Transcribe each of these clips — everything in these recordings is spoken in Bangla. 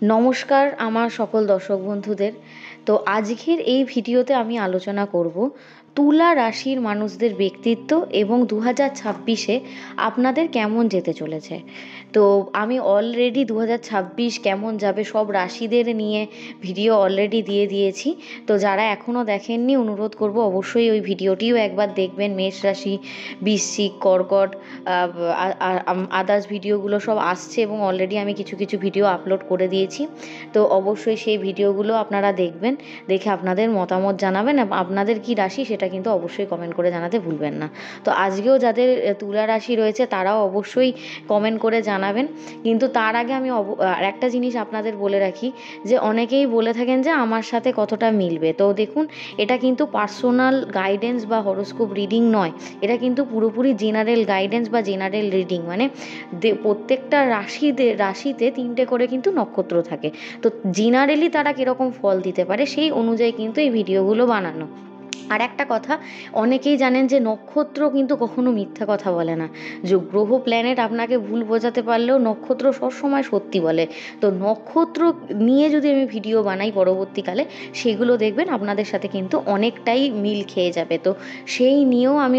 নমস্কার আমার সকল দর্শক বন্ধুদের। তো আজকের এই ভিডিওতে আমি আলোচনা করব তুলা রাশির মানুষদের ব্যক্তিত্ব এবং 2026-এ আপনাদের কেমন যেতে চলেছে। তো আমি অলরেডি 2026 কেমন যাবে সব রাশিদের নিয়ে ভিডিও অলরেডি দিয়ে দিয়েছি। তো যারা এখনও দেখেননি অনুরোধ করব অবশ্যই ওই ভিডিওটিও একবার দেখবেন। মেষ রাশি, বৃশ্চিক, কর্কট, আদার্স ভিডিওগুলো সব আসছে এবং অলরেডি আমি কিছু কিছু ভিডিও আপলোড করে দিয়েছি। তো অবশ্যই সেই ভিডিওগুলো আপনারা দেখবেন, দেখে আপনাদের মতামত জানাবেন। আপনাদের কি রাশি সেটা কিন্তু অবশ্যই কমেন্ট করে জানাতে ভুলবেন না। তো আজকেও যাদের তুলা রাশি রয়েছে তারাও অবশ্যই কমেন্ট করে জানাবেন। কিন্তু তার আগে আমি আর একটা জিনিস আপনাদের বলে রাখি, যে অনেকেই বলে থাকেন যে আমার সাথে কতটা মিলবে। তো দেখুন, এটা কিন্তু পার্সোনাল গাইডেন্স বা হরোস্কোপ রিডিং নয়, এটা কিন্তু পুরোপুরি জেনারেল গাইডেন্স বা জেনারেল রিডিং। মানে প্রত্যেকটা রাশিতে 3টে করে কিন্তু নক্ষত্র থাকে। তো জেনারেলি তারা কীরকম ফল দিতে পারে সেই অনুযায়ী কিন্তু এই ভিডিওগুলো বানানো। আর একটা কথা, অনেকেই জানেন যে নক্ষত্র কিন্তু কখনো মিথ্যা কথা বলে না। যে গ্রহ প্ল্যানেট আপনাকে ভুল বোঝাতে পারলেও নক্ষত্র সবসময় সত্যি বলে। তো নক্ষত্র নিয়ে যদি আমি ভিডিও বানাই পরবর্তীকালে, সেগুলো দেখবেন আপনাদের সাথে কিন্তু অনেকটাই মিল খেয়ে যাবে। তো সেই নিয়েও আমি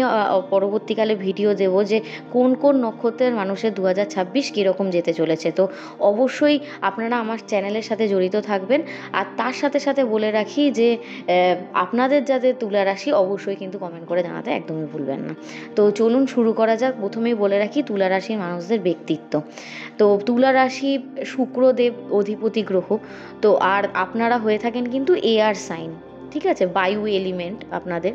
পরবর্তীকালে ভিডিও দেব যে কোন কোন নক্ষত্রের মানুষের 2026 কীরকম যেতে চলেছে। তো অবশ্যই আপনারা আমার চ্যানেলের সাথে জড়িত থাকবেন। আর তার সাথে সাথে বলে রাখি যে আপনাদের যাদের তুলা রাশি অবশ্যই কিন্তু কমেন্ট করে জানাতে একদমই ভুলবেন না। তো চলুন শুরু করা যাক। প্রথমেই বলে রাখি তুলা রাশির মানুষদের ব্যক্তিত্ব। তো তুলা রাশি শুক্রদেব অধিপতি গ্রহ। তো আর আপনারা হয়ে থাকেন কিন্তু এয়ার সাইন, ঠিক আছে, বায়ু এলিমেন্ট আপনাদের।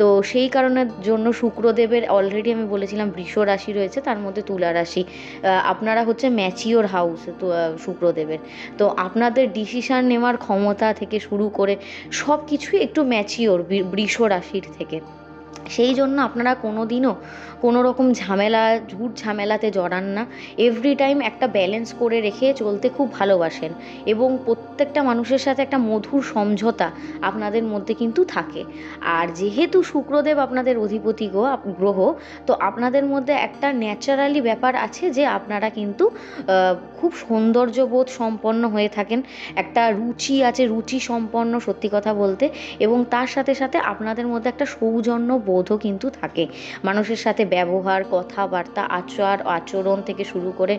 তো সেই কারণের জন্য শুক্রদেবের অলরেডি আমি বলেছিলাম বৃষ রাশি রয়েছে, তার মধ্যে তুলা রাশি। আপনারা হচ্ছে ম্যাচিওর হাউস তো শুক্রদেবের। তো আপনাদের ডিসিশান নেওয়ার ক্ষমতা থেকে শুরু করে সব কিছুই একটু ম্যাচিওর বৃষ রাশির থেকে। সেই জন্য আপনারা কোনো দিনও কোনো রকম ঝুট ঝামেলাতে জড়ান না। এভরি টাইম একটা ব্যালেন্স করে রেখে চলতে খুব ভালোবাসেন এবং প্রত্যেকটা মানুষের সাথে একটা মধুর সমঝোতা আপনাদের মধ্যে কিন্তু থাকে। আর যেহেতু শুক্রদেব আপনাদের অধিপতি গ্রহ, তো আপনাদের মধ্যে একটা ন্যাচারালি ব্যাপার আছে যে আপনারা কিন্তু খুব সৌন্দর্যবোধ সম্পন্ন হয়ে থাকেন। একটা রুচি আছে, রুচি সম্পন্ন সত্যি কথা বলতে। এবং তার সাথে সাথে আপনাদের মধ্যে একটা সৌজন্য বোধও কিন্তু থাকে। মানুষের সাথে ব্যবহার, কথাবার্তা, আচরণ থেকে শুরু করে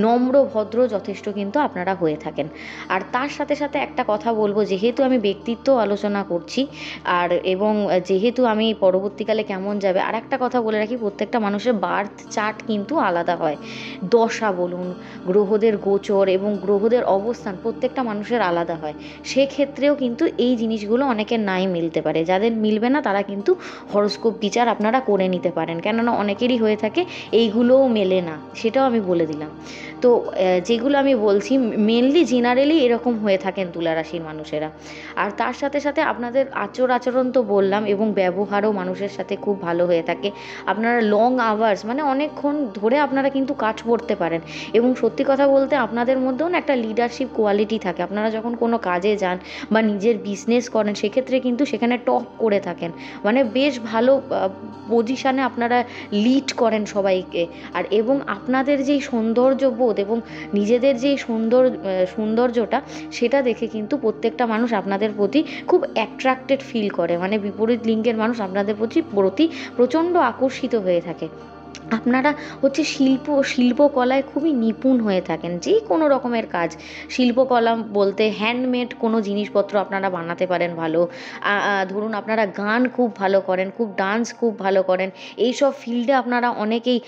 নম্র ভদ্র যথেষ্ট কিন্তু আপনারা হয়ে থাকেন। আর তার সাথে সাথে একটা কথা বলবো, যেহেতু আমি ব্যক্তিত্ব আলোচনা করছি এবং যেহেতু আমি পরবর্তীকালে কেমন যাবে, আর একটা কথা বলে রাখি, প্রত্যেকটা মানুষের বার্থ চার্ট কিন্তু আলাদা হয়। দশা বলুন, গ্রহদের গোচর এবং গ্রহদের অবস্থান প্রত্যেকটা মানুষের আলাদা হয়। সেক্ষেত্রেও কিন্তু এই জিনিসগুলো অনেকের নাই মিলতে পারে। যাদের মিলবে না তারা কিন্তু হরোস্কোপ বিচার আপনারা করে নিতে পারেন, কেননা অনেকেরই হয়ে থাকে এইগুলোও মেলে না, সেটাও আমি বলে দিলাম। তো যেগুলো আমি বলছি মেনলি জেনারেলি এরকম হয়ে থাকেন তুলা রাশির মানুষেরা। আর তার সাথে সাথে আপনাদের আচরণ তো বললাম, এবং ব্যবহারও মানুষের সাথে খুব ভালো হয়ে থাকে। আপনারা লং আওয়ার্স মানে অনেকক্ষণ ধরে আপনারা কিন্তু কাজ করতে পারেন। এবং সত্যি কথা বলতে আপনাদের মধ্যেও না একটা লিডারশিপ কোয়ালিটি থাকে। আপনারা যখন কোনো কাজে যান বা নিজের বিজনেস করেন, সেক্ষেত্রে কিন্তু সেখানে টপ করে থাকেন, মানে বেশ ভালো পজিশানে আপনারা লিড করেন সবাইকে। আর এবং আপনাদের যেই সৌন্দর্যবোধ এবং নিজেদের যেই সৌন্দর্যটা, সেটা দেখে কিন্তু প্রত্যেকটা মানুষ আপনাদের প্রতি খুব অ্যাট্রাক্টেড ফিল করে। মানে বিপরীত লিঙ্গের মানুষ আপনাদের প্রতি প্রচণ্ড আকর্ষিত হয়ে থাকে। আপনারা হচ্ছে শিল্পকলায় খুবই নিপুণ হয়ে থাকেন। যে কোনো রকমের কাজ, শিল্পকলা বলতে হ্যান্ডমেড কোনো জিনিসপত্র আপনারা বানাতে পারেন ভালো। ধরুন আপনারা গান খুব ভালো করেন, খুব ডান্স খুব ভালো করেন। এইসব ফিল্ডে আপনারা অনেকেই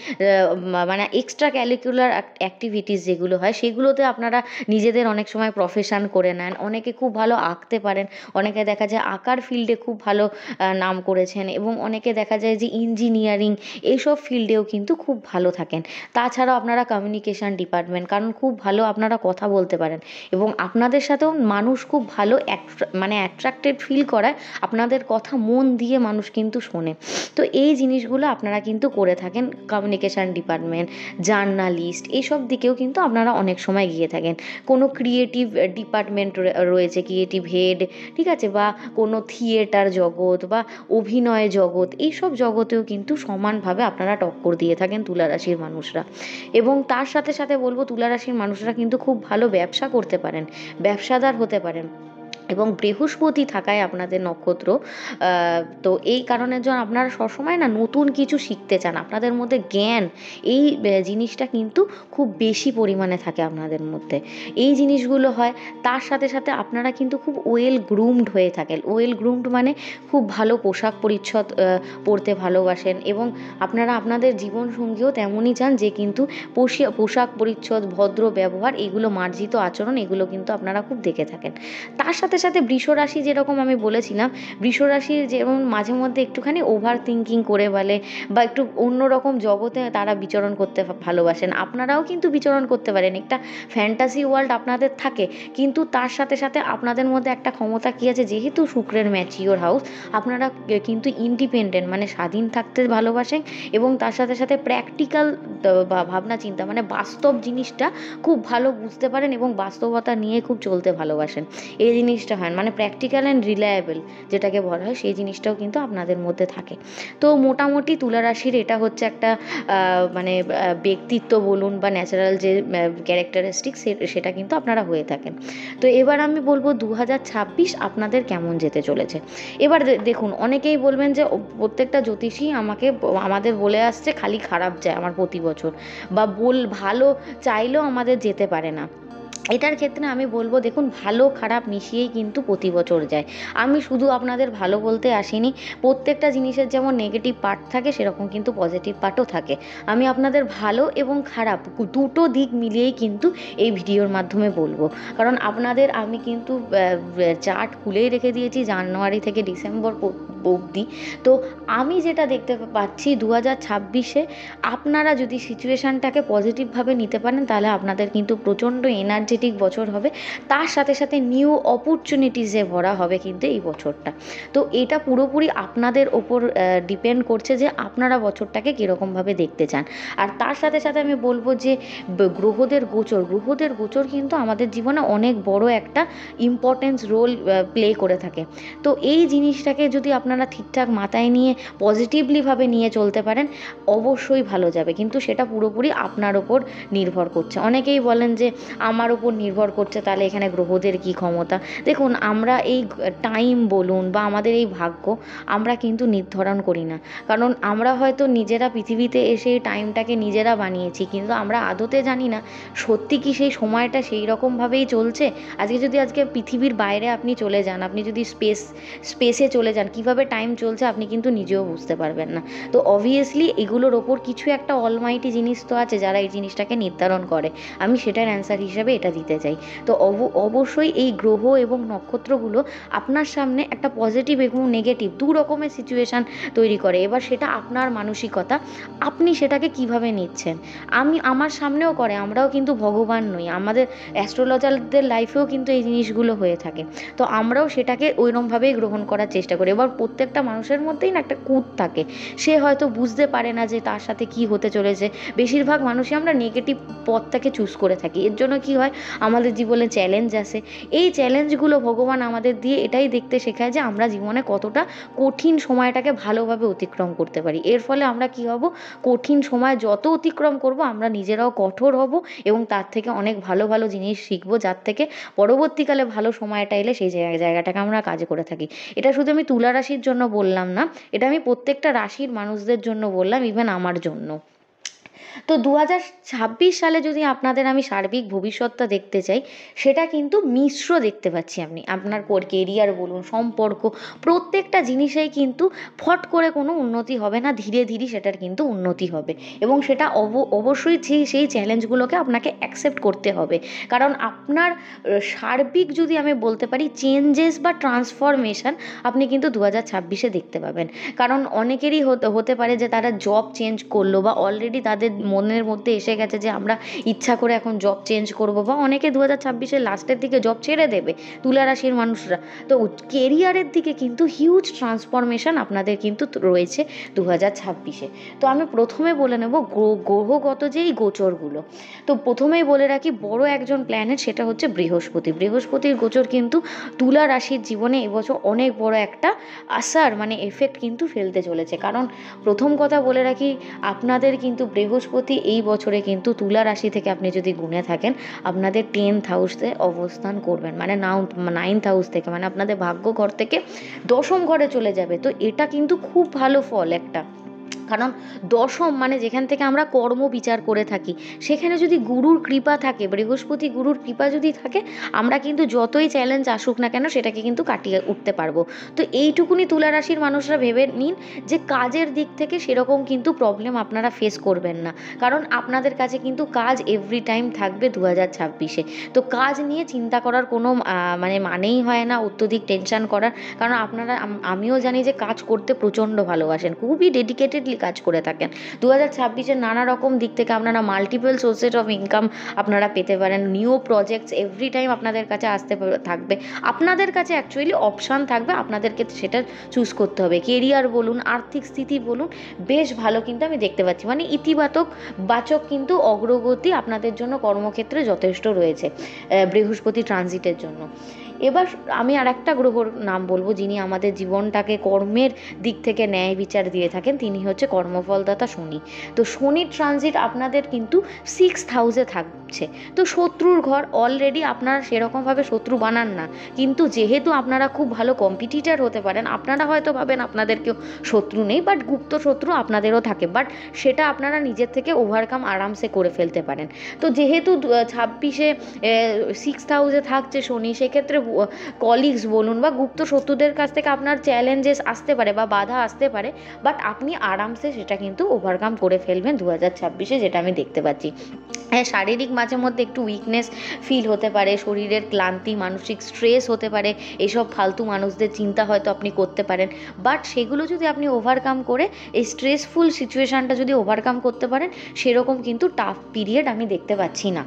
মানে এক্সট্রা ক্যারিকুলার অ্যাক্টিভিটিস যেগুলো হয় সেগুলোতে আপনারা নিজেদের অনেক সময় প্রফেশন করে নেন। অনেকে খুব ভালো আঁকতে পারেন, অনেকে দেখা যায় আঁকার ফিল্ডে খুব ভালো নাম করেছেন, এবং অনেকে দেখা যায় যে ইঞ্জিনিয়ারিং এইসব ফিল্ডেও কিন্তু খুব ভালো থাকেন। তাছাড়াও আপনারা কমিউনিকেশান ডিপার্টমেন্ট, কারণ খুব ভালো আপনারা কথা বলতে পারেন এবং আপনাদের সাথেও মানুষ খুব ভালো মানে অ্যাট্রাক্টেড ফিল করায়। আপনাদের কথা মন দিয়ে মানুষ কিন্তু শোনে। তো এই জিনিসগুলো আপনারা কিন্তু করে থাকেন। কমিউনিকেশান ডিপার্টমেন্ট, জার্নালিস্ট, এইসব দিকেও কিন্তু আপনারা অনেক সময় গিয়ে থাকেন। কোনো ক্রিয়েটিভ ডিপার্টমেন্ট রয়েছে, ক্রিয়েটিভ হেড, ঠিক আছে, বা কোনো থিয়েটার জগৎ বা অভিনয় জগৎ, এইসব জগতেও কিন্তু সমানভাবে আপনারা টক্কর টক্কর দিয়ে থাকেন তুলা রাশির মানুষরা। এবং তার সাথে সাথে বলবো তুলা রাশির মানুষরা কিন্তু খুব ভালো ব্যবসা করতে পারেন, ব্যবসাদার হতে পারেন। এবং বৃহস্পতি থাকায় আপনাদের নক্ষত্র, তো এই কারণের জন্য আপনারা সবসময় না নতুন কিছু শিখতে চান, আপনাদের মধ্যে জ্ঞান এই জিনিসটা কিন্তু খুব বেশি পরিমাণে থাকে আপনাদের মধ্যে, এই জিনিসগুলো হয়। তার সাথে সাথে আপনারা কিন্তু খুব ওয়েল গ্রুমড হয়ে থাকেন। ওয়েল গ্রুমড মানে খুব ভালো পোশাক পরিচ্ছদ পরতে ভালোবাসেন, এবং আপনারা আপনাদের জীবনসঙ্গীও তেমনই চান যে কিন্তু পোশাক পরিচ্ছদ, ভদ্র ব্যবহার, এগুলো মার্জিত আচরণ, এগুলো কিন্তু আপনারা খুব দেখে থাকেন। তার সাথে সাথে বৃষ রাশি, যেরকম আমি বলেছিলাম, বৃষ রাশির যেমন মাঝে মধ্যে একটুখানি ওভার থিঙ্কিং করে বলে বা একটু অন্যরকম জগতে তারা বিচরণ করতে ভালোবাসেন। আপনারাও কিন্তু বিচরণ করতে পারেন, একটা ফ্যান্টাসি ওয়ার্ল্ড আপনাদের থাকে, কিন্তু তার সাথে সাথে আপনাদের মধ্যে একটা ক্ষমতা কী আছে, যেহেতু শুক্রের ম্যাচিওর হাউস, আপনারা কিন্তু ইন্ডিপেন্ডেন্ট মানে স্বাধীন থাকতে ভালোবাসেন, এবং তার সাথে সাথে প্র্যাকটিক্যাল ভাবনা চিন্তা মানে বাস্তব জিনিসটা খুব ভালো বুঝতে পারেন এবং বাস্তবতা নিয়ে খুব চলতে ভালোবাসেন। এই জিনিসটা হয় মানে প্র্যাকটিক্যাল অ্যান্ড রিলায়েবল যেটাকে বলা হয়, সেই জিনিসটাও কিন্তু আপনাদের মধ্যে থাকে। তো মোটামুটি তুলা রাশির এটা হচ্ছে একটা মানে ব্যক্তিত্ব বলুন বা ন্যাচারাল যে ক্যারেক্টারিস্টিক, সেটা কিন্তু আপনারা হয়ে থাকেন। তো এবার আমি বলবো 2026 আপনাদের কেমন যেতে চলেছে। এবার দেখুন, অনেকেই বলবেন যে প্রত্যেকটা জ্যোতিষী আমাদের বলে আসছে খালি খারাপ যায় আমার প্রতি বছর, বা ভালো চাইলেও আমাদের যেতে পারে না। এটার ক্ষেত্রে আমি বলবো, দেখুন, ভালো খারাপ মিশিয়েই কিন্তু প্রতি বছর যায়। আমি শুধু আপনাদের ভালো বলতে আসিনি, প্রত্যেকটা জিনিসের যেমন নেগেটিভ পার্ট থাকে সেরকম কিন্তু পজিটিভ পার্টও থাকে। আমি আপনাদের ভালো এবং খারাপ দুটো দিক মিলিয়েই কিন্তু এই ভিডিওর মাধ্যমে বলবো, কারণ আমি কিন্তু চার্ট খুলেই রেখে দিয়েছি জানুয়ারি থেকে ডিসেম্বর অবধি। তো আমি যেটা দেখতে পাচ্ছি 2026-এ আপনারা যদি সিচুয়েশানটাকে পজিটিভভাবে নিতে পারেন, তাহলে আপনাদের কিন্তু প্রচণ্ড এনার্জেটিক বছর হবে। তার সাথে সাথে নিউ অপরচুনিটিসে ভরা হবে কিন্তু এই বছরটা। তো এটা পুরোপুরি আপনাদের ওপর ডিপেন্ড করছে যে আপনারা বছরটাকে কীরকমভাবে দেখতে চান। আর তার সাথে সাথে আমি বলবো যে গ্রহদের গোচর কিন্তু আমাদের জীবনে অনেক বড় একটা ইম্পর্টেন্স রোল প্লে করে থাকে। তো এই জিনিসটাকে যদি আপনারা ঠিকঠাক মাথায় নিয়ে পজিটিভলিভাবে নিয়ে চলতে পারেন, অবশ্যই ভালো যাবে, কিন্তু সেটা পুরোপুরি আপনার ওপর নির্ভর করছে। অনেকেই বলেন যে আমার ওপর নির্ভর করছে, তাহলে এখানে গ্রহদের কী ক্ষমতা। দেখুন, আমরা এই টাইম বলুন বা আমাদের এই ভাগ্য আমরা কিন্তু নির্ধারণ করি না, কারণ আমরা হয়তো নিজেরা পৃথিবীতে এসে এই টাইমটাকে নিজেরা বানিয়েছি, কিন্তু আমরা আদতে জানি না সত্যি কি সেই সময়টা সেই রকমভাবেই চলছে। আজকে পৃথিবীর বাইরে আপনি চলে যান, আপনি যদি স্পেসে চলে যান, কীভাবে টাইম চলছে আপনি কিন্তু নিজেও বুঝতে পারবেন না। তো অবভিয়াসলি এগুলোর ওপর কিছু একটা অলমাইটি জিনিস তো আছে যারা এই জিনিসটাকে নির্ধারণ করে। আমি সেটার অ্যান্সার হিসাবে এটা দিতে চাই। তো অবশ্যই এই গ্রহ এবং নক্ষত্রগুলো আপনার সামনে একটা পজিটিভ এবং নেগেটিভ দু রকমের সিচুয়েশান তৈরি করে। এবার সেটা আপনার মানসিকতা, আপনি সেটাকে কিভাবে নিচ্ছেন। আমার সামনেও করে, আমরাও কিন্তু ভগবান নই, আমাদের অ্যাস্ট্রোলজারদের লাইফেও কিন্তু এই জিনিসগুলো হয়ে থাকে। তো আমরাও সেটাকে ওইরকমভাবেই গ্রহণ করার চেষ্টা করি। এবার প্রত্যেকটা মানুষের মধ্যেই না একটা কুত থাকে, সে হয়তো বুঝতে পারে না যে তার সাথে কি হতে চলেছে। বেশিরভাগ মানুষই আমরা নেগেটিভ পথটাকে চুজ করে থাকি। এর জন্য কি হয়, আমাদের জীবনে চ্যালেঞ্জ আসে। এই চ্যালেঞ্জগুলো ভগবান আমাদের দিয়ে এটাই দেখতে শেখায় যে আমরা জীবনে কতটা কঠিন সময়টাকে ভালোভাবে অতিক্রম করতে পারি। এর ফলে আমরা কি হব, কঠিন সময় যত অতিক্রম করব আমরা নিজেরাও কঠোর হব এবং তার থেকে অনেক ভালো ভালো জিনিস শিখবো, যার থেকে পরবর্তীকালে ভালো সময়টা এলে সেই জায়গাটাকে আমরা কাজে করে থাকি। এটা শুধু আমি তুলা রাশির জন্য বললাম না, এটা আমি প্রত্যেকটা রাশির মানুষদের জন্য বললাম, ইভেন আমার জন্য। তো 2026 সালে যদি আপনাদের আমি সার্বিক ভবিষ্যৎটা দেখতে চাই, সেটা কিন্তু মিশ্র দেখতে পাচ্ছি। আপনার কেরিয়ার বলুন, সম্পর্ক, প্রত্যেকটা জিনিসেই কিন্তু ফট করে কোনো উন্নতি হবে না, ধীরে ধীরে সেটার কিন্তু উন্নতি হবে, এবং সেটা অবশ্যই সেই চ্যালেঞ্জগুলোকে আপনাকে অ্যাকসেপ্ট করতে হবে। কারণ আপনার সার্বিক যদি আমি বলতে পারি চেঞ্জেস বা ট্রান্সফরমেশন আপনি কিন্তু 2026-এ দেখতে পাবেন। কারণ অনেকেরই হতে পারে যে তারা জব চেঞ্জ করলো বা অলরেডি তাদের মনের মধ্যে এসে গেছে যে আমরা ইচ্ছা করে এখন জব চেঞ্জ করব, বা অনেকে 2026-এর লাস্টের দিকে জব ছেড়ে দেবে তুলা রাশির মানুষরা। তো কেরিয়ারের দিকে কিন্তু হিউজ ট্রান্সফরমেশন আপনাদের কিন্তু রয়েছে 2026-এ। তো আমি প্রথমে বলে নেব গ্রহগত যে এই গোচরগুলো। তো প্রথমেই বলে রাখি বড় একজন প্ল্যানেট, সেটা হচ্ছে বৃহস্পতির গোচর কিন্তু তুলা রাশির জীবনে এবছর অনেক বড় একটা আসার মানে এফেক্ট কিন্তু ফেলতে চলেছে। কারণ প্রথম কথা বলে রাখি, আপনাদের কিন্তু বৃহস্পতি এই বছরে কিন্তু তুলা রাশি থেকে আপনি যদি গুনে থাকেন, আপনাদের 10th হাউসে অবস্থান করবেন, মানে 9th হাউস থেকে, মানে আপনাদের ভাগ্য ঘর থেকে দশম ঘরে চলে যাবে। তো এটা কিন্তু খুব ভালো ফল একটা, কারণ দশম মানে যেখান থেকে আমরা কর্ম বিচার করে থাকি, সেখানে যদি গুরুর কৃপা থাকে, বৃহস্পতি গুরুর কৃপা যদি থাকে, আমরা কিন্তু যতই চ্যালেঞ্জ আসুক না কেন সেটাকে কিন্তু কাটিয়ে উঠতে পারবো। তো এইটুকুনি তুলা রাশির মানুষরা ভেবে নিন যে কাজের দিক থেকে সেরকম কিন্তু প্রবলেম আপনারা ফেস করবেন না, কারণ আপনাদের কাছে কিন্তু কাজ এভরি টাইম থাকবে 2026-এ। তো কাজ নিয়ে চিন্তা করার কোনো মানেই হয় না, অত্যধিক টেনশন করার, কারণ আপনারা আমিও জানি যে কাজ করতে প্রচণ্ড ভালোবাসেন, খুবই ডেডিকেটেডলি কাজ করে থাকেন। 2026-এর নানা রকম দিক থেকে আপনারা মাল্টিপল সোর্সেস অফ ইনকাম আপনারা পেতে পারেন, নিউ প্রজেক্টস এভরি টাইম আপনাদের কাছে আসতে থাকবে, আপনাদের কাছে অ্যাকচুয়ালি অপশান থাকবে, আপনাদেরকে সেটা চুজ করতে হবে। কেরিয়ার বলুন, আর্থিক স্থিতি বলুন, বেশ ভালো কিন্তু আমি দেখতে পাচ্ছি, মানে বাচক কিন্তু অগ্রগতি আপনাদের জন্য কর্মক্ষেত্রে যথেষ্ট রয়েছে বৃহস্পতি ট্রানজিটের জন্য। এবার আমি আর একটা গ্রহর নাম বলবো যিনি আমাদের জীবনটাকে কর্মের দিক থেকে ন্যায় বিচার দিয়ে থাকেন, তিনি হচ্ছে কর্মফলদাতা শনি। তো শনির ট্রানজিট আপনাদের কিন্তু 6th হাউসে থাকছে। তো শত্রুর ঘর, অলরেডি আপনারা সেরকমভাবে শত্রু বানান না, কিন্তু যেহেতু আপনারা খুব ভালো কম্পিটিটার হতে পারেন, আপনারা হয়তো ভাবেন আপনাদের কেউ শত্রু নেই, বাট গুপ্ত শত্রু আপনাদেরও থাকে, বাট সেটা আপনারা নিজের থেকে ওভারকাম আরামসে করে ফেলতে পারেন। তো যেহেতু 26-এ 6th হাউসে থাকছে শনি, সেক্ষেত্রে কলিগস বলুন বা গুপ্ত শত্রুদের কাছ থেকে আপনার চ্যালেঞ্জেস আসতে পারে বা বাধা আসতে পারে, বাট আপনি আরামসে সেটা কিন্তু ওভারকাম করে ফেলবেন 2026-এ, যেটা আমি দেখতে পাচ্ছি। হ্যাঁ, শারীরিক মাঝে মধ্যে একটু উইকনেস ফিল হতে পারে, শরীরের ক্লান্তি, মানসিক স্ট্রেস হতে পারে, এইসব ফালতু মানুষদের চিন্তা হয়তো আপনি করতে পারেন, বাট সেগুলো যদি আপনি ওভারকাম করে এই স্ট্রেসফুল সিচুয়েশানটা যদি ওভারকাম করতে পারেন, সেরকম কিন্তু টাফ পিরিয়ড আমি দেখতে পাচ্ছি না।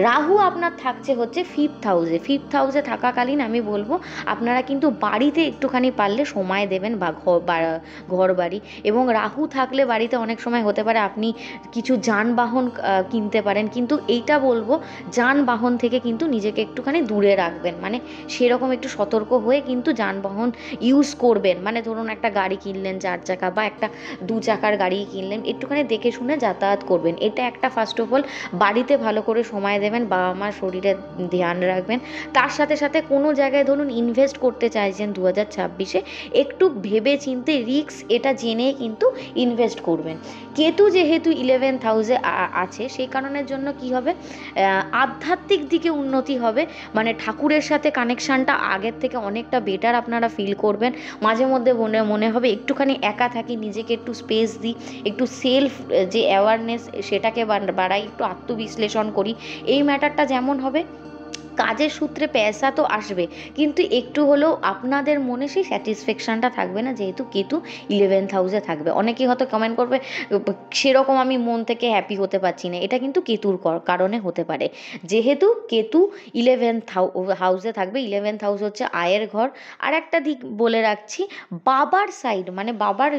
রাহু আপনার থাকছে হচ্ছে 5th হাউসে থাকাকালীন আমি বলবো আপনারা কিন্তু বাড়িতে একটুখানি পারলে সময় দেবেন, বা ঘর বাড়ি, এবং রাহু থাকলে বাড়িতে অনেক সময় হতে পারে আপনি কিছু যানবাহন কিনতে পারেন, কিন্তু এইটা বলবো যানবাহন থেকে কিন্তু নিজেকে একটুখানি দূরে রাখবেন, মানে সেরকম একটু সতর্ক হয়ে কিন্তু যানবাহন ইউজ করবেন। মানে ধরুন একটা গাড়ি কিনলেন 4 চাকা বা একটা 2 চাকার গাড়ি কিনলেন, একটুখানি দেখে শুনে যাতায়াত করবেন, এটা একটা ফার্স্ট অফ অল। বাড়িতে ভালো করে সময় দেবেন, বাবা মার শরীরে ধ্যান রাখবেন, তার সাথে সাথে কোনো জায়গায় ধরুন ইনভেস্ট করতে চাইছেন 2026-এ, একটু ভেবে চিন্তে রিস্ক এটা জেনে কিন্তু ইনভেস্ট করবেন। কেতু যেহেতু 11th হাউসে আছে, সেই কারণের জন্য কি হবে, আধ্যাত্মিক দিকে উন্নতি হবে, মানে ঠাকুরের সাথে কানেকশানটা আগের থেকে অনেকটা বেটার আপনারা ফিল করবেন। মাঝে মধ্যে মনে হবে একটুখানি একা থাকি, নিজেকে একটু স্পেস দিই, একটু সেলফ যে অ্যাওয়ারনেস সেটাকে বাড়াই, একটু আত্মবিশ্লেষণ করি, এই ম্যাটারটা যেমন হবে। কাজের সূত্রে পয়সা তো আসবে, কিন্তু একটু হলেও আপনাদের মনে সেই স্যাটিসফ্যাকশানটা থাকবে না, যেহেতু কেতু 11th হাউসে থাকবে। অনেকেই হয়তো কমেন্ট করবে সেরকম আমি মন থেকে হ্যাপি হতে পারছি না, এটা কিন্তু কেতুর কারণে হতে পারে। যেহেতু কেতু 11th হাউসে থাকবে, 11th হাউস হচ্ছে আয়ের ঘর। আর একটা দিক বলে রাখছি, বাবার সাইড মানে বাবার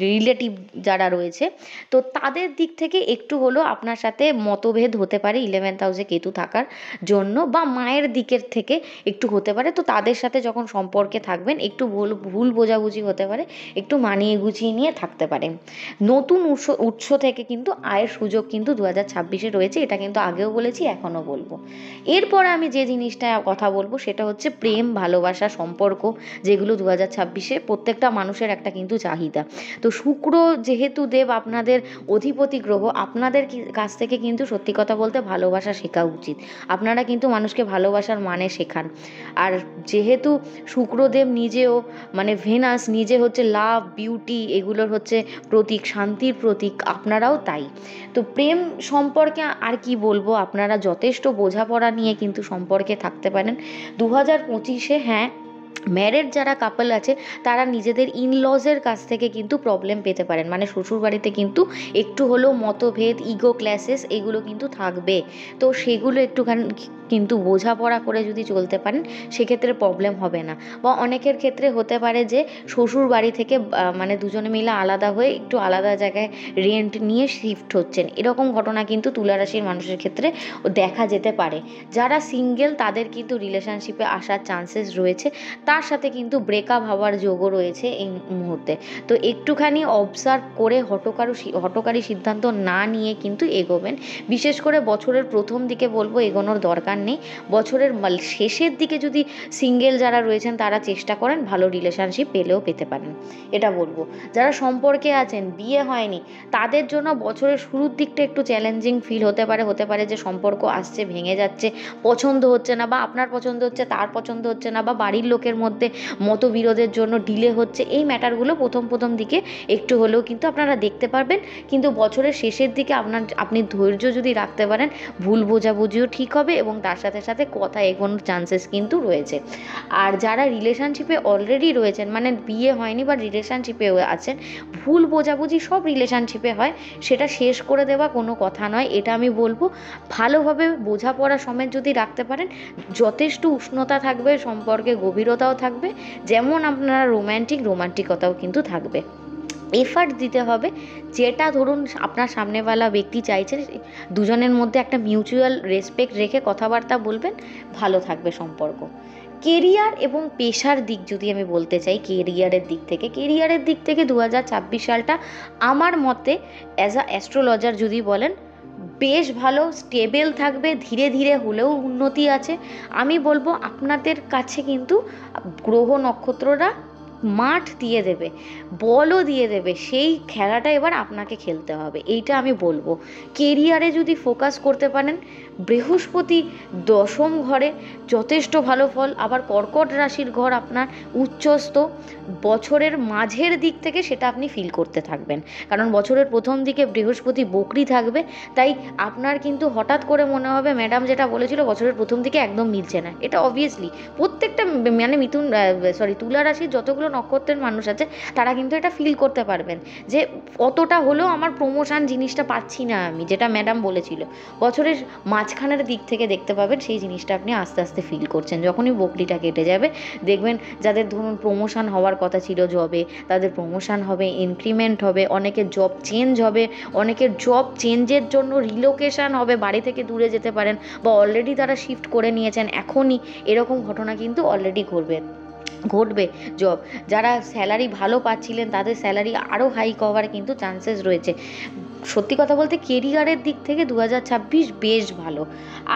রিলেটিভ যারা রয়েছে, তো তাদের দিক থেকে একটু হলেও আপনার সাথে মতভেদ হতে পারে 11th হাউসে কেতু থাকার জন্য, বা মায়ের দিকের থেকে একটু হতে পারে। তো তাদের সাথে যখন সম্পর্কে থাকবেন একটু ভুল বোঝাবুঝি হতে পারে, একটু মানিয়ে গুছিয়ে নিয়ে থাকতে পারেন। নতুন উৎস থেকে কিন্তু আয়ের সুযোগ কিন্তু 2026-এ রয়েছে, এটা কিন্তু আগেও বলেছি, এখনও বলবো। এরপরে আমি যে জিনিসটা কথা বলবো সেটা হচ্ছে প্রেম, ভালোবাসা, সম্পর্ক, যেগুলো 2026-এ প্রত্যেকটা মানুষের একটা কিন্তু চাহিদা। তো শুক্র যেহেতু দেব আপনাদের অধিপতি গ্রহ, আপনাদের কাছ থেকে কিন্তু সত্যি কথা বলতে ভালোবাসা শেখা উচিত। আপনারা কিন্তু মানুষকে ভালোবাসার মানে শেখান। আর যেহেতু শুক্রদেব নিজেও মানে ভেনাস নিজে হচ্ছে লাভ, বিউটি, এগুলোর হচ্ছে প্রতীক, শান্তির প্রতীক, আপনারাও তাই। তো প্রেম সম্পর্কে আর কি বলবো, আপনারা যথেষ্ট বোঝাপড়া নিয়ে কিন্তু সম্পর্কে থাকতে পারেন 2025-এ। হ্যাঁ, ম্যারেড যারা কাপল আছে তারা নিজেদের ইনলজের কাছ থেকে কিন্তু প্রবলেম পেতে পারেন, মানে শ্বশুর বাড়িতে কিন্তু একটু হলেও মতভেদ, ইগো ক্ল্যাশেস এগুলো কিন্তু থাকবে। তো সেগুলো একটুখানি কিন্তু বোঝাপড়া করে যদি চলতে পারেন সেক্ষেত্রে প্রবলেম হবে না। বা অনেকের ক্ষেত্রে হতে পারে যে শ্বশুর বাড়ি থেকে মানে দুজনে মিলে আলাদা হয়ে একটু আলাদা জায়গায় রেন্ট নিয়ে শিফট হচ্ছেন, এরকম ঘটনা কিন্তু তুলা রাশির মানুষের ক্ষেত্রে দেখা যেতে পারে। যারা সিঙ্গেল তাদের কিন্তু রিলেশনশিপে আসার চান্সেস রয়েছে, তার সাথে কিন্তু ব্রেকআপ হওয়ার যোগও রয়েছে এই মুহূর্তে। তো একটুখানি অবজার্ভ করে হঠকারী সিদ্ধান্ত না নিয়ে কিন্তু এগোবেন। বিশেষ করে বছরের প্রথম দিকে বলবো এগোনোর দরকার নেই। বছরের শেষের দিকে যদি সিঙ্গেল যারা রয়েছেন তারা চেষ্টা করেন, ভালো রিলেশনশিপ পেলেও পেতে পারেন, এটা বলবো। যারা সম্পর্কে আছেন, বিয়ে হয়নি, তাদের জন্য বছরের শুরুর দিকটা একটু চ্যালেঞ্জিং ফিল হতে পারে যে সম্পর্ক আসছে, ভেঙে যাচ্ছে, পছন্দ হচ্ছে না, বা আপনার পছন্দ হচ্ছে তার পছন্দ হচ্ছে না, বা বাড়ির লোকের মধ্যে মতবিরোধের জন্য ডিলে হচ্ছে। এই ম্যাটারগুলো প্রথম দিকে একটু হলেও কিন্তু আপনারা দেখতে পারবেন, কিন্তু বছরের শেষের দিকে আপনি ধৈর্য যদি রাখতে পারেন, ভুল বোঝাবুঝিও ঠিক হবে এবং তার সাথে সাথে কথা এগোনোর চান্সেস কিন্তু রয়েছে। আর যারা রিলেশনশিপে অলরেডি রয়েছেন, মানে বিয়ে হয়নি বা রিলেশনশিপেও আছেন, ভুল বোঝাবুঝি সব রিলেশনশিপে হয়, সেটা শেষ করে দেওয়া কোনো কথা নয়, এটা আমি বলবো। ভালোভাবে বোঝাপড়া সমেত যদি রাখতে পারেন, যথেষ্ট উষ্ণতা থাকবে সম্পর্কে, গভীরতাও থাকবে, যেমন আপনারা রোমান্টিকতাও কিন্তু থাকবে। এফার্ট দিতে হবে, যেটা ধরুন আপনার সামনেওয়ালা ব্যক্তি চাইছেন, দুজনের মধ্যে একটা মিউচুয়াল রেসপেক্ট রেখে কথাবার্তা বলবেন, ভালো থাকবে সম্পর্ক। কেরিয়ার এবং পেশার দিক যদি আমি বলতে চাই, কেরিয়ারের দিক থেকে 2026 সালটা আমার মতে অ্যাজ আ অ্যাস্ট্রোলজার যদি বলেন, বেশ ভালো স্টেবল থাকবে, ধীরে ধীরে হলেও উন্নতি আছে। আমি বলবো আপনাদের কাছে কিন্তু গ্রহ নক্ষত্ররা মাঠ দিয়ে দেবে, বলও দিয়ে দেবে, সেই খেলাটা এবার আপনাকে খেলতে হবে, এইটা আমি বলবো। কেরিয়ারে যদি ফোকাস করতে পারেন, বৃহস্পতি দশম ঘরে যথেষ্ট ভালো ফল, আবার কর্কট রাশির ঘর আপনার উচ্চস্থ, বছরের মাঝের দিক থেকে সেটা আপনি ফিল করতে থাকবেন, কারণ বছরের প্রথম দিকে বৃহস্পতি বকরি থাকবে। তাই আপনার কিন্তু হঠাৎ করে মনে হবে ম্যাডাম যেটা বলেছিল বছরের প্রথম দিকে একদম মিলছে না, এটা অবভিয়াসলি প্রত্যেকটা মানে তুলা রাশির যতগুলো নক্ষত্রের মানুষ আছে তারা কিন্তু এটা ফিল করতে পারবেন যে অতটা হলেও আমার প্রমোশন জিনিসটা পাচ্ছি না আমি, যেটা ম্যাডাম বলেছিল। বছরের মাঝখানের দিক থেকে দেখতে পাবেন সেই জিনিসটা আপনি আস্তে আস্তে ফিল করছেন। যখনই বকরিটা কেটে যাবে দেখবেন যাদের ধরুন প্রমোশন হওয়ার কথা ছিল জবে, তাদের প্রমোশন হবে, ইনক্রিমেন্ট হবে, অনেকের জব চেঞ্জ হবে, অনেকের জব চেঞ্জের জন্য রিলোকেশন হবে, বাড়ি থেকে দূরে যেতে পারেন, বা অলরেডি তারা শিফট করে নিয়েছেন এখনই, এরকম ঘটনা কিন্তু অলরেডি ঘটবে। যারা স্যালারি ভালো পাচ্ছিলেন তাদের স্যালারি আরও হাইক হওয়ার কিন্তু চান্সেস রয়েছে। সত্যি কথা বলতে কেরিয়ারের দিক থেকে 2026 বেশ ভালো।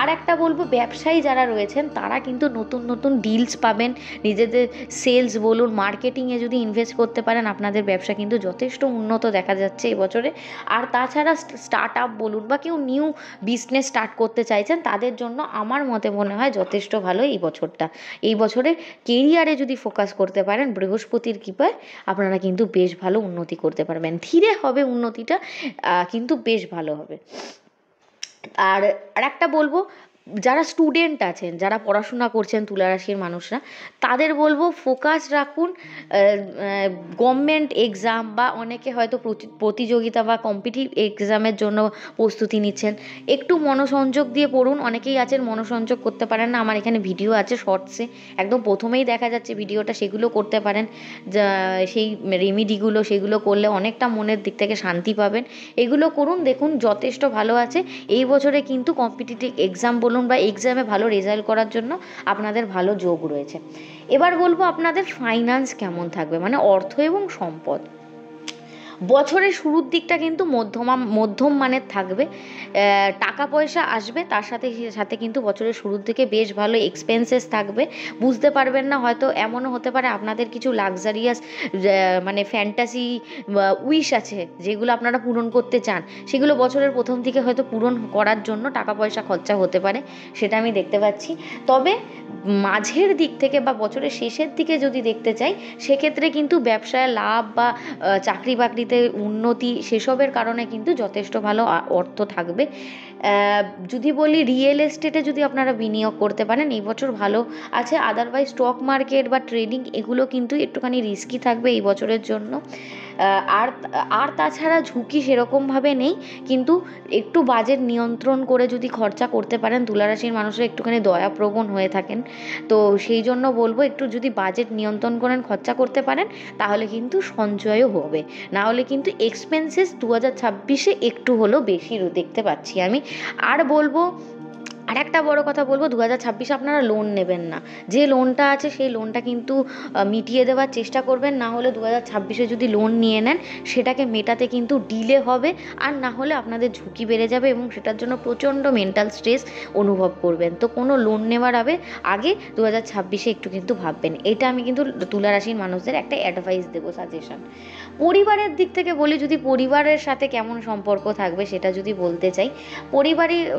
আর একটা বলবো, ব্যবসায়ী যারা রয়েছেন তারা কিন্তু নতুন ডিলস পাবেন, নিজেদের সেলস বলুন, মার্কেটিংয়ে যদি ইনভেস্ট করতে পারেন আপনাদের ব্যবসা কিন্তু যথেষ্ট উন্নত দেখা যাচ্ছে এবছরে। আর তাছাড়া স্টার্ট আপ বলুন বা কেউ নিউ বিজনেস স্টার্ট করতে চাইছেন তাদের জন্য আমার মতে মনে হয় যথেষ্ট ভালো এই বছরটা। এই বছরে কেরিয়ারে যদি ফোকাস করতে পারেন বৃহস্পতির কৃপায় আপনারা কিন্তু বেশ ভালো উন্নতি করতে পারবেন। ধীরে হবে উন্নতিটা, কিন্তু বেশ ভালো হবে। আর একটা বলবো, যারা স্টুডেন্ট আছেন, যারা পড়াশোনা করছেন তুলা রাশির মানুষরা, তাদের বলবো ফোকাস রাখুন। গভর্নমেন্ট এক্সাম বা অনেকে হয়তো প্রতিযোগিতা বা কম্পিটিটিভ এক্সামের জন্য প্রস্তুতি নিচ্ছেন, একটু মনোসংযোগ দিয়ে পড়ুন। অনেকেই আছেন মনোসংযোগ করতে পারেন না, আমার এখানে ভিডিও আছে শর্টসে, একদম প্রথমেই দেখা যাচ্ছে ভিডিওটা, সেগুলো করতে পারেন। সেই রেমিডিগুলো সেগুলো করলে অনেকটা মনের দিক থেকে শান্তি পাবেন। এগুলো করুন, দেখুন যথেষ্ট ভালো আছে। এই বছরে কিন্তু কম্পিটিটিভ এক্সাম বলুন বা এক্সামে ভালো রেজাল্ট করার জন্য আপনাদের ভালো যোগ রয়েছে। এবার বলবো আপনাদের ফাইন্যান্স কেমন থাকবে, মানে অর্থ এবং সম্পদ। বছরের শুরুর দিকটা কিন্তু মধ্যম মানের থাকবে, টাকা পয়সা আসবে, তার সাথে সাথে কিন্তু বছরের শুরুর দিকে বেশ ভালো এক্সপেন্সেস থাকবে। বুঝতে পারবেন না, হয়তো এমনও হতে পারে আপনাদের কিছু লাক্সারিয়াস মানে ফ্যান্টাসি উইশ আছে যেগুলো আপনারা পূরণ করতে চান, সেগুলো বছরের প্রথম দিকে হয়তো পূরণ করার জন্য টাকা পয়সা খরচা হতে পারে, সেটা আমি দেখতে পাচ্ছি। তবে মাঝের দিক থেকে বা বছরের শেষের দিকে যদি দেখতে চাই, সেক্ষেত্রে কিন্তু ব্যবসায় লাভ বা চাকরি বাকরিতে উন্নতি সেসবের কারণে কিন্তু যথেষ্ট ভালো অর্থ থাকবে। যদি বলি রিয়েল এস্টেটে যদি আপনারা বিনিয়োগ করতে পারেন এই বছর ভালো আছে। আদারওয়াইজ স্টক মার্কেট বা ট্রেডিং এগুলো কিন্তু একটুখানি রিস্কি থাকবে এই বছরের জন্য। আর আর তাছাড়া ঝুঁকি সেরকমভাবে নেই, কিন্তু একটু বাজেট নিয়ন্ত্রণ করে যদি খরচা করতে পারেন, তুলা রাশির মানুষরা একটুখানি দয়াপ্রবণ হয়ে থাকেন, তো সেই জন্য বলবো একটু যদি বাজেট নিয়ন্ত্রণ করেন খরচা করতে পারেন তাহলে কিন্তু সঞ্চয়ও হবে। না হলে কিন্তু এক্সপেন্সেস 2026-এ একটু হলেও বেশি দেখতে পাচ্ছি আমি। আর বলবো, আর একটা বড় কথা বলবো, 2026-এ আপনারা লোন নেবেন না। যে লোনটা আছে সেই লোনটা কিন্তু মিটিয়ে দেওয়ার চেষ্টা করবেন। না হলে 2026-এ যদি লোন নিয়ে নেন সেটাকে মেটাতে কিন্তু ডিলে হবে, আর না হলে আপনাদের ঝুঁকি বেড়ে যাবে এবং সেটার জন্য প্রচণ্ড মেন্টাল স্ট্রেস অনুভব করবেন। তো কোনো লোন নেওয়ার আগে 2026-এ একটু কিন্তু ভাববেন। এটা আমি কিন্তু তুলা রাশির মানুষদের একটা অ্যাডভাইস দেবো, সাজেশন। পরিবারের দিক থেকে বলি, যদি পরিবারের সাথে কেমন সম্পর্ক থাকবে সেটা যদি বলতে চাই,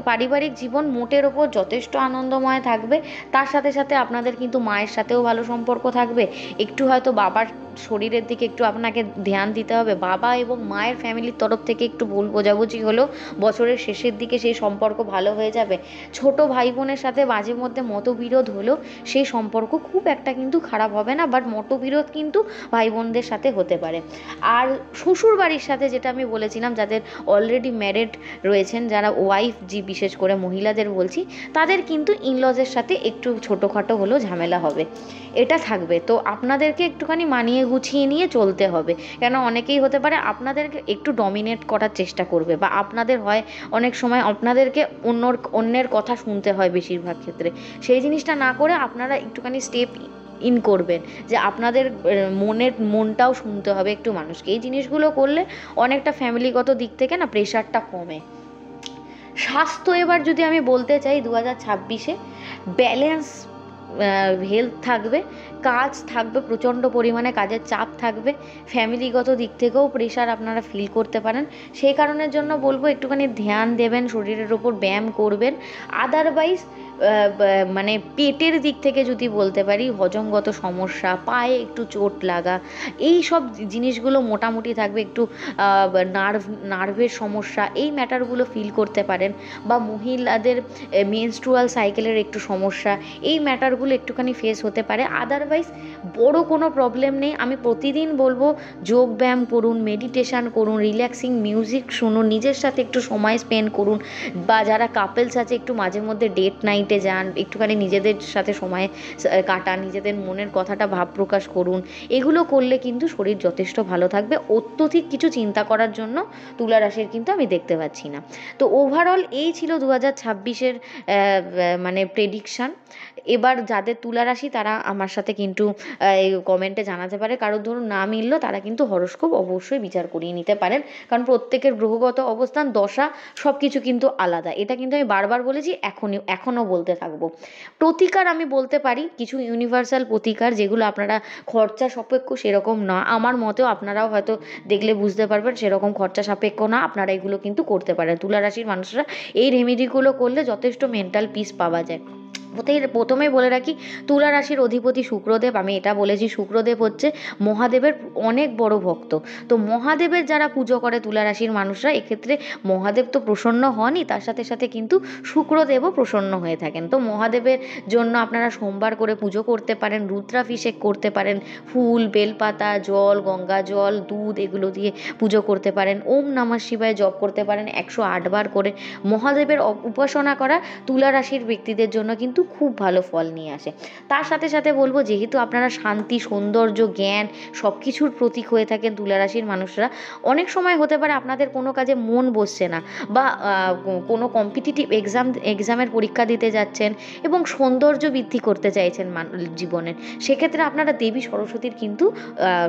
পারিবারিক জীবন মোটের ওপর যথেষ্ট আনন্দময় থাকবে। তার সাথে সাথে আপনাদের কিন্তু মায়ের সাথেও ভালো সম্পর্ক থাকবে। একটু হয়তো বাবার শরীরের দিকে একটু আপনাকে ধ্যান দিতে হবে। বাবা এবং মায়ের ফ্যামিলির তরফ থেকে একটু ভুল বোঝাবুঝি হলেও বছরের শেষের দিকে সেই সম্পর্ক ভালো হয়ে যাবে। ছোট ভাই বোনের সাথে মাঝে মধ্যে মতবিরোধ হলেও সেই সম্পর্ক খুব একটা কিন্তু খারাপ হবে না, বাট মতবিরোধ কিন্তু ভাই বোনদের সাথে হতে পারে। আর শ্বশুর বাড়ির সাথে যেটা আমি বলেছিলাম, যাদের অলরেডি ম্যারিড রয়েছেন, যারা ওয়াইফ, বিশেষ করে মহিলাদের বলছি, তাদের কিন্তু ইনলজের সাথে একটু ছোটোখাটো হলেও ঝামেলা হবে, এটা থাকবে। তো আপনাদেরকে একটুখানি মানিয়ে গুছিয়ে নিয়ে চলতে হবে, কেন অনেকেই হতে পারে আপনাদেরকে একটু ডমিনেট করার চেষ্টা করবে, বা আপনাদের হয় অনেক সময় আপনাদেরকে অন্যের কথা শুনতে হয় বেশিরভাগ ক্ষেত্রে। সেই জিনিসটা না করে আপনারা একটুখানি স্টেপ ইন করবেন, যে আপনাদের মনটাও শুনতে হবে একটু মানুষকে। এই জিনিসগুলো করলে অনেকটা ফ্যামিলিগত দিক থেকে না প্রেশারটা কমে। স্বাস্থ্য এবার যদি আমি বলতে চাই, 2026-এ ব্যালেন্স হেলথ থাকবে, কাজ থাকবে, প্রচণ্ড পরিমাণে কাজের চাপ থাকবে, ফ্যামিলিগত দিক থেকেও প্রেশার আপনারা ফিল করতে পারেন। সেই কারণের জন্য বলবো একটুখানি ধ্যান দেবেন, শরীরের ওপর ব্যায়াম করবেন। আদারওয়াইজ মানে পেটের দিক থেকে যদি বলতে পারি, হজমগত সমস্যা, পায়ে একটু চোট লাগা, এই সব জিনিসগুলো মোটামুটি থাকবে। একটু নার্ভের সমস্যা, এই ম্যাটারগুলো ফিল করতে পারেন। বা মহিলাদের মেনস্ট্রুয়াল সাইকেলের একটু সমস্যা, এই ম্যাটারগুলো একটুখানি ফেস হতে পারে। আদারওয়াইজ বড় কোনো প্রবলেম নেই। আমি প্রতিদিন বলবো যোগব্যায়াম করুন, মেডিটেশান করুন, রিল্যাক্সিং মিউজিক শুনুন, নিজের সাথে একটু সময় স্পেন্ড করুন, বা যারা কাপলস আছে একটু মাঝে মধ্যে ডেট নাইটে যান, একটুখানি নিজেদের সাথে সময় কাটান, নিজেদের মনের কথাটা ভাব প্রকাশ করুন। এগুলো করলে কিন্তু শরীর যথেষ্ট ভালো থাকবে। অত্যধিক কিছু চিন্তা করার জন্য তুলা রাশির কিন্তু আমি দেখতে পাচ্ছি না। তো ওভারঅল এই ছিল 2026-এর মানে প্রেডিকশান। এবার যাদের তুলা রাশি তারা আমার সাথে কিন্তু এই কমেন্টে জানাতে পারে। কারোর ধরুন না মিললো, তারা কিন্তু হরোস্কোপ অবশ্যই বিচার করিয়ে নিতে পারেন, কারণ প্রত্যেকের গ্রহগত অবস্থান, দশা, সব কিছু কিন্তু আলাদা। এটা কিন্তু আমি বারবার বলেছি, এখনও বলতে থাকবো। প্রতিকার আমি বলতে পারি কিছু ইউনিভার্সাল প্রতিকার, যেগুলো আপনারা খরচা সাপেক্ষ সেরকম না, আমার মতেও আপনারাও হয়তো দেখলে বুঝতে পারবেন সেরকম খরচা সাপেক্ষ না, আপনারা এগুলো কিন্তু করতে পারেন। তুলা রাশির মানুষরা এই রেমেডিগুলো করলে যথেষ্ট মেন্টাল পিস পাওয়া যায়। প্রথমেই বলে রাখি, তুলা রাশির অধিপতি শুক্রদেব, আমি এটা বলেছি শুক্রদেব হচ্ছে মহাদেবের অনেক বড় ভক্ত। তো মহাদেবের যারা পুজো করে তুলা রাশির মানুষরা, এক্ষেত্রে মহাদেব তো প্রসন্ন হনই, তার সাথে সাথে কিন্তু শুক্রদেবও প্রসন্ন হয়ে থাকেন। তো মহাদেবের জন্য আপনারা সোমবার করে পুজো করতে পারেন, রুদ্রাভিষেক করতে পারেন, ফুল, বেলপাতা, জল, গঙ্গা জল, দুধ এগুলো দিয়ে পুজো করতে পারেন, ওম নমঃ শিবায় জপ করতে পারেন 108 বার করে। মহাদেবের উপাসনা করা তুলা রাশির ব্যক্তিদের জন্য কিন্তু খুব ভালো ফল নিয়ে আসে। তার সাথে সাথে বলবো, যেহেতু আপনারা শান্তি, সৌন্দর্য, জ্ঞান সব কিছুর প্রতীক হয়ে থাকেন তুলা রাশির মানুষরা, অনেক সময় হতে পারে আপনাদের কোনো কাজে মন বসছে না, বা কোনো কম্পিটিটিভ এক্সামের পরীক্ষা দিতে যাচ্ছেন এবং সৌন্দর্য বৃদ্ধি করতে চাইছেন জীবনের, সেক্ষেত্রে আপনারা দেবী সরস্বতীর কিন্তু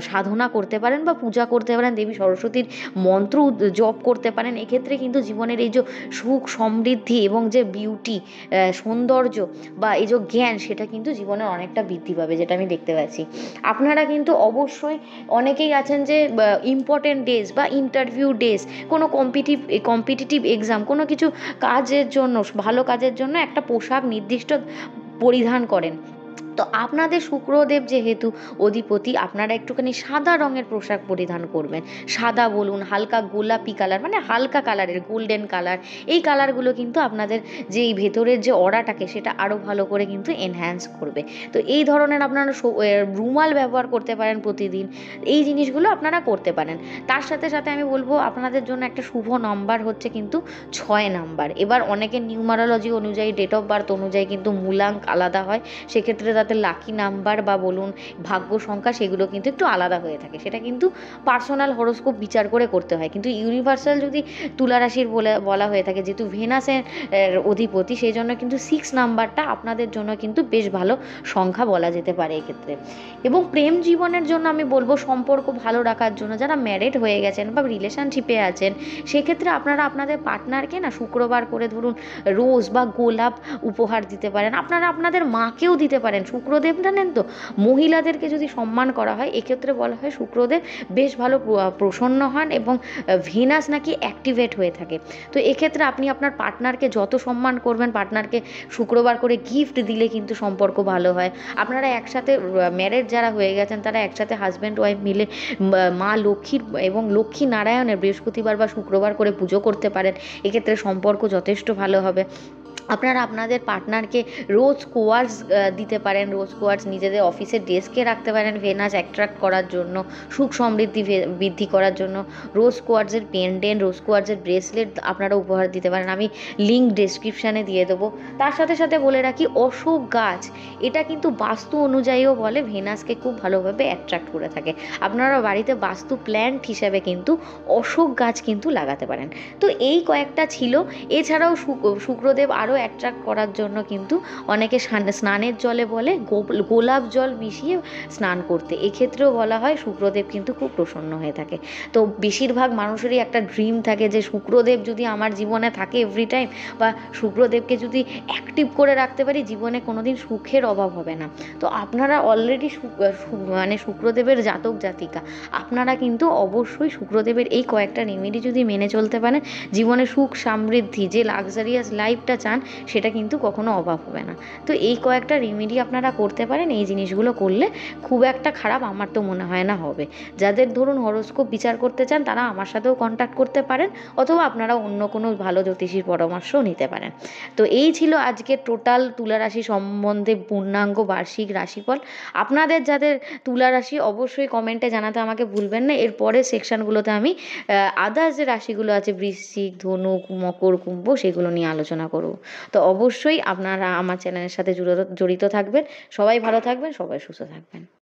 সাধনা করতে পারেন বা পূজা করতে পারেন, দেবী সরস্বতীর মন্ত্র জপ করতে পারেন। এক্ষেত্রে কিন্তু জীবনের এই যে সুখ, সমৃদ্ধি এবং যে বিউটি, সৌন্দর্য বা এই যে জ্ঞান, সেটা কিন্তু জীবনে অনেকটা বৃদ্ধি পাবে, যেটা আমি দেখতে পাচ্ছি। আপনারা কিন্তু অবশ্যই, অনেকেই আছেন যে ইম্পর্টেন্ট ডেজ বা ইন্টারভিউ ডেজ, কোনো কম্পিটিটিভ এক্সাম, কোনো কিছু কাজের জন্য, ভালো কাজের জন্য একটা পোশাক নির্দিষ্ট পরিধান করেন, তো আপনাদের শুক্রদেব যেহেতু অধিপতি, আপনারা একটুখানি সাদা রঙের পোশাক পরিধান করবেন। সাদা বলুন, হালকা গোলাপি কালার, মানে হালকা কালারের গোল্ডেন কালার, এই কালারগুলো কিন্তু আপনাদের যে এই ভেতরের যে অরাটাকে সেটা আরও ভালো করে কিন্তু এনহ্যান্স করবে। তো এই ধরনের আপনারা রুমাল ব্যবহার করতে পারেন প্রতিদিন, এই জিনিসগুলো আপনারা করতে পারেন। তার সাথে সাথে আমি বলবো আপনাদের জন্য একটা শুভ নাম্বার হচ্ছে কিন্তু 6 নাম্বার। এবার অনেকের নিউমারোলজি অনুযায়ী, ডেট অফ বার্থ অনুযায়ী কিন্তু মূলাঙ্ক আলাদা হয়, সেক্ষেত্রে তাদের লাকি নাম্বার বা বলুন ভাগ্য সংখ্যা সেগুলো কিন্তু একটু আলাদা হয়ে থাকে। সেটা কিন্তু পার্সোনাল হরোস্কোপ বিচার করে করতে হয়। কিন্তু ইউনিভার্সাল যদি তুলা রাশির বলা হয়ে থাকে, যেহেতু ভেনাসের অধিপতি, সেই জন্য কিন্তু 6 নাম্বারটা আপনাদের জন্য কিন্তু বেশ ভালো সংখ্যা বলা যেতে পারে এক্ষেত্রে। এবং প্রেম জীবনের জন্য আমি বলবো, সম্পর্ক ভালো রাখার জন্য যারা ম্যারিড হয়ে গেছেন বা রিলেশনশিপে আছেন, সেক্ষেত্রে আপনারা আপনাদের পার্টনারকে না শুক্রবার করে ধরুন রোজ বা গোলাপ উপহার দিতে পারেন। আপনারা আপনাদের মাকেও দিতে পারেন। শুক্রদেব জানেন তো, মহিলাদেরকে যদি সম্মান করা হয়, এক্ষেত্রে বলা হয় শুক্রদেব বেশ ভালো প্রসন্ন হন এবং ভেনাস নাকি অ্যাক্টিভেট হয়ে থাকে। তো এক্ষেত্রে আপনি আপনার পার্টনারকে যত সম্মান করবেন, পার্টনারকে শুক্রবার করে গিফট দিলে কিন্তু সম্পর্ক ভালো হয়। আপনারা একসাথে ম্যারেজ যারা হয়ে গেছেন, তারা একসাথে হাজব্যান্ড ওয়াইফ মিলে মা লক্ষ্মীর এবং লক্ষ্মী নারায়ণের বৃহস্পতিবার বা শুক্রবার করে পুজো করতে পারেন। এক্ষেত্রে সম্পর্ক যথেষ্ট ভালো হবে। আপনারা আপনাদের পার্টনারকে রোজ কোয়ার্টস দিতে পারেন। রোজ কোয়ার্টস নিজেদের অফিসের ডেস্কে রাখতে পারেন ভেনাস অ্যাট্রাক্ট করার জন্য, সুখ সমৃদ্ধি বৃদ্ধি করার জন্য। রোজ কোয়ার্টসের পেন্ডেন্ট, রোজ কোয়ার্টসের ব্রেসলেট আপনারা উপহার দিতে পারেন, আমি লিঙ্ক ডেসক্রিপশানে দিয়ে দেবো। তার সাথে সাথে বলে রাখি, অশোক গাছ, এটা কিন্তু বাস্তু অনুযায়ীও বলে ভেনাসকে খুব ভালোভাবে অ্যাট্রাক্ট করে থাকে। আপনারা বাড়িতে বাস্তু প্ল্যান্ট হিসাবে কিন্তু অশোক গাছ কিন্তু লাগাতে পারেন। তো এই কয়েকটা ছিল। এছাড়াও শুক্রদেব আরও অ্যাট্রাক্ট করার জন্য কিন্তু অনেকে স্নানের জলে বলে গোলাপ জল মিশিয়ে স্নান করতে। এক্ষেত্রেও বলা হয় শুক্রদেব কিন্তু খুব প্রসন্ন হয়ে থাকে। তো বেশিরভাগ মানুষেরই একটা ড্রিম থাকে যে শুক্রদেব যদি আমার জীবনে থাকে এভরি টাইম, বা শুক্রদেবকে যদি অ্যাক্টিভ করে রাখতে পারি, জীবনে কোনোদিন সুখের অভাব হবে না। তো আপনারা অলরেডি মানে শুক্রদেবের জাতক জাতিকা, আপনারা কিন্তু অবশ্যই শুক্রদেবের এই কয়েকটা রেমেডি যদি মেনে চলতে পারেন, জীবনে সুখ সমৃদ্ধি, যে লাক্সারিয়াস লাইফটা চান, সেটা কিন্তু কখনো অভাব হবে না। তো এই কয়েকটা রেমেডি আপনারা করতে পারেন। এই জিনিসগুলো করলে খুব একটা খারাপ আমার তো মনে হয় না হবে। যাদের ধরুন হরোস্কোপ বিচার করতে চান, তারা আমার সাথেও কন্ট্যাক্ট করতে পারেন, অথবা আপনারা অন্য কোনো ভালো জ্যোতিষীর পরামর্শও নিতে পারেন। তো এই ছিল আজকে টোটাল তুলা রাশি সম্বন্ধে পূর্ণাঙ্গ বার্ষিক রাশিফল। আপনাদের যাদের তুলা রাশি, অবশ্যই কমেন্টে জানাতে আমাকে ভুলবেন না। এর পরের সেকশানগুলোতে আমি আদার্স যে রাশিগুলো আছে, বৃশ্চিক, ধনুক, মকর, কুম্ভ, সেগুলো নিয়ে আলোচনা করব। তো অবশ্যই আপনারা আমার চ্যানেলের সাথে জড়িত থাকবেন। সবাই ভালো থাকবেন, সবাই সুস্থ থাকবেন।